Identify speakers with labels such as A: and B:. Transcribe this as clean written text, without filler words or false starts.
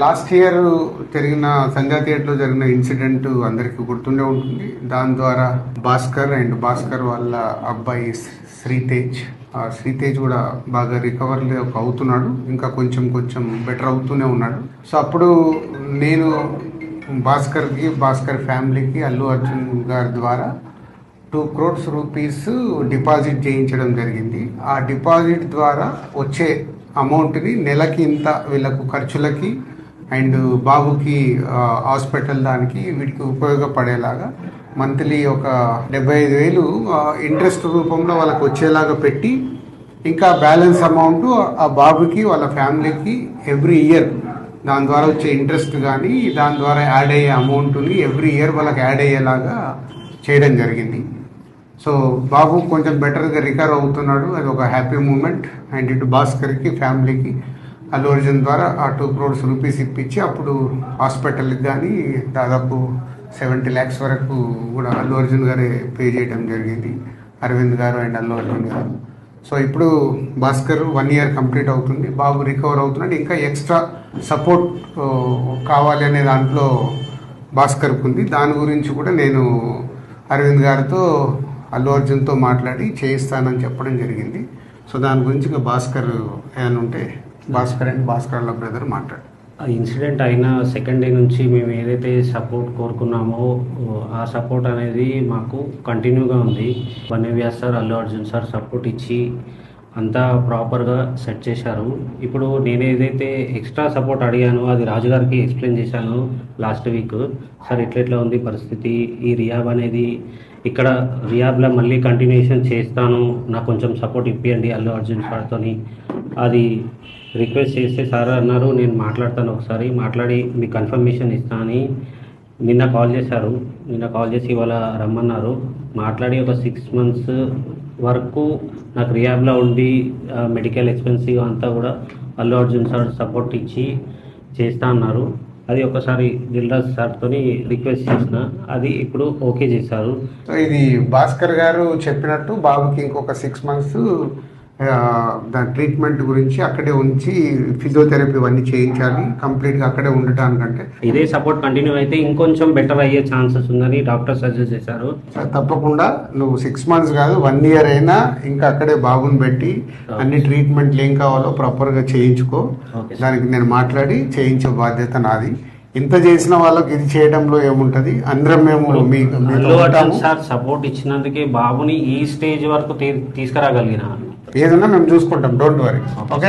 A: Last year జరిగిన సంధ్యా థియేటర్లో జరిగిన ఇన్సిడెంట్ అందరికీ గుర్తుండే ఉంటుంది. దాని ద్వారా భాస్కర్ వాళ్ళ అబ్బాయి శ్రీతేజ్ కూడా బాగా రికవర్ అవుతున్నాడు. ఇంకా కొంచెం బెటర్ అవుతూనే ఉన్నాడు. సో అప్పుడు నేను భాస్కర్ ఫ్యామిలీకి అల్లు అర్జున్ గారి ద్వారా 2 crores రూపీస్ డిపాజిట్ చేయించడం జరిగింది. ఆ డిపాజిట్ ద్వారా వచ్చే అమౌంట్ని నెలకి ఇంత వీళ్ళకు ఖర్చులకి అండ్ బాబుకి హాస్పిటల్ దానికి వీటికి ఉపయోగపడేలాగా మంత్లీ ఒక 75,000 ఇంట్రెస్ట్ రూపంలో వాళ్ళకి వచ్చేలాగా పెట్టి, ఇంకా బ్యాలెన్స్ అమౌంట్ ఆ బాబుకి వాళ్ళ ఫ్యామిలీకి ఎవ్రీ ఇయర్ దాని ద్వారా వచ్చే ఇంట్రెస్ట్ కానీ దాని ద్వారా యాడ్ అయ్యే అమౌంట్ని ఎవ్రీ ఇయర్ వాళ్ళకి యాడ్ అయ్యేలాగా చేయడం జరిగింది. సో బాబు కొంచెం బెటర్గా రికవర్ అవుతున్నాడు. అది ఒక హ్యాపీ మూమెంట్. అండ్ ఇటు భాస్కర్కి ఫ్యామిలీకి అల్లు అర్జున్ ద్వారా ఆ 2 crores రూపీస్ ఇప్పించి అప్పుడు హాస్పిటల్కి కానీ దాదాపు 70 lakhs వరకు కూడా అల్లు అర్జున్ గారే పే చేయడం జరిగింది, అరవింద్ గారు అండ్ అల్లు అర్జున్ గారు. సో ఇప్పుడు భాస్కర్ 1 year కంప్లీట్ అవుతుంది, బాబు రికవర్ అవుతున్నాడు. ఇంకా ఎక్స్ట్రా సపోర్ట్ కావాలి అనే దాంట్లో భాస్కర్కి ఉంది. దాని గురించి కూడా నేను అరవింద్ గారితో అల్లు అర్జున్తో మాట్లాడి చేయిస్తానని చెప్పడం జరిగింది. సో దాని గురించి ఇంకా భాస్కర్ ఏమైనా ఉంటే భాస్కర్ వాళ్ళ బ్రదర్ మాట్లాడు.
B: ఆ ఇన్సిడెంట్ అయిన సెకండ్ డే నుంచి మేము ఏదైతే సపోర్ట్ కోరుకున్నామో ఆ సపోర్ట్ అనేది మాకు కంటిన్యూగా ఉంది. బన్నవ్యాస్ sir, Allu Arjun sir support ఇచ్చి అంతా ప్రాపర్గా సెట్ చేశారు. ఇప్పుడు నేను ఏదైతే ఎక్స్ట్రా సపోర్ట్ అడిగానో అది రాజుగారికి ఎక్స్ప్లెయిన్ చేశాను లాస్ట్ వీక్. సార్ ఇట్లా ఉంది పరిస్థితి, ఈ రియాబ్ అనేది ఇక్కడ రియాబ్లో మళ్ళీ కంటిన్యూషన్ చేస్తాను, నాకు కొంచెం సపోర్ట్ ఇప్పియండి అల్లు అర్జున్ సార్తో అది రిక్వెస్ట్ చేస్తే సార్ అన్నారు నేను మాట్లాడతాను, ఒకసారి మాట్లాడి మీకు కన్ఫర్మేషన్ ఇస్తానని నిన్న కాల్ చేశారు. నిన్న కాల్ చేసి ఇవాళ రమ్మన్నారు. మాట్లాడి ఒక 6 months వరకు నాకు రియాబ్లో ఉండి మెడికల్ ఎక్స్పెన్సివ్ అంతా కూడా అల్లు అర్జున్ సార్ సపోర్ట్ ఇచ్చి చేస్తా అన్నారు. అది ఒకసారి దిల్రాజ్ సార్తో రిక్వెస్ట్ చేసిన, అది ఇప్పుడు ఓకే చేశారు.
A: సో ఇది భాస్కర్ గారు చెప్పినట్టు బాబుకి ఇంకొక 6 months దాని ట్రీట్మెంట్ గురించి అక్కడే ఉంచి ఫిజియోథెరపీ ఇవన్నీ చేయించాలి, కంప్లీట్గా అక్కడే ఉండటానికంటే.
B: ఇదే సపోర్ట్ కంటిన్యూ అయితే ఇంకొంచెం బెటర్ అయ్యే ఛాన్సెస్ ఉందని డాక్టర్ సజెస్ట్ చేశారు.
A: తప్పకుండా నువ్వు 6 months కాదు 1 year అయినా ఇంకా అక్కడే బాబుని పెట్టి అన్ని ట్రీట్మెంట్లు ఏం కావాలో ప్రాపర్గా చేయించుకో. దానికి నేను మాట్లాడి చేయించే బాధ్యత నాది. ఇంత చేసిన వాళ్ళకి ఇది చేయడంలో ఏముంటది, అందరం మేము
B: అల్లు అర్జున్ సార్ సపోర్ట్ ఇచ్చినందుకే బాబుని ఈ స్టేజ్ వరకు తీసుకురాగలిగిన.
A: ఏదన్నా మేము చూసుకుంటాం, డోంట్ వరీ. ఓకే.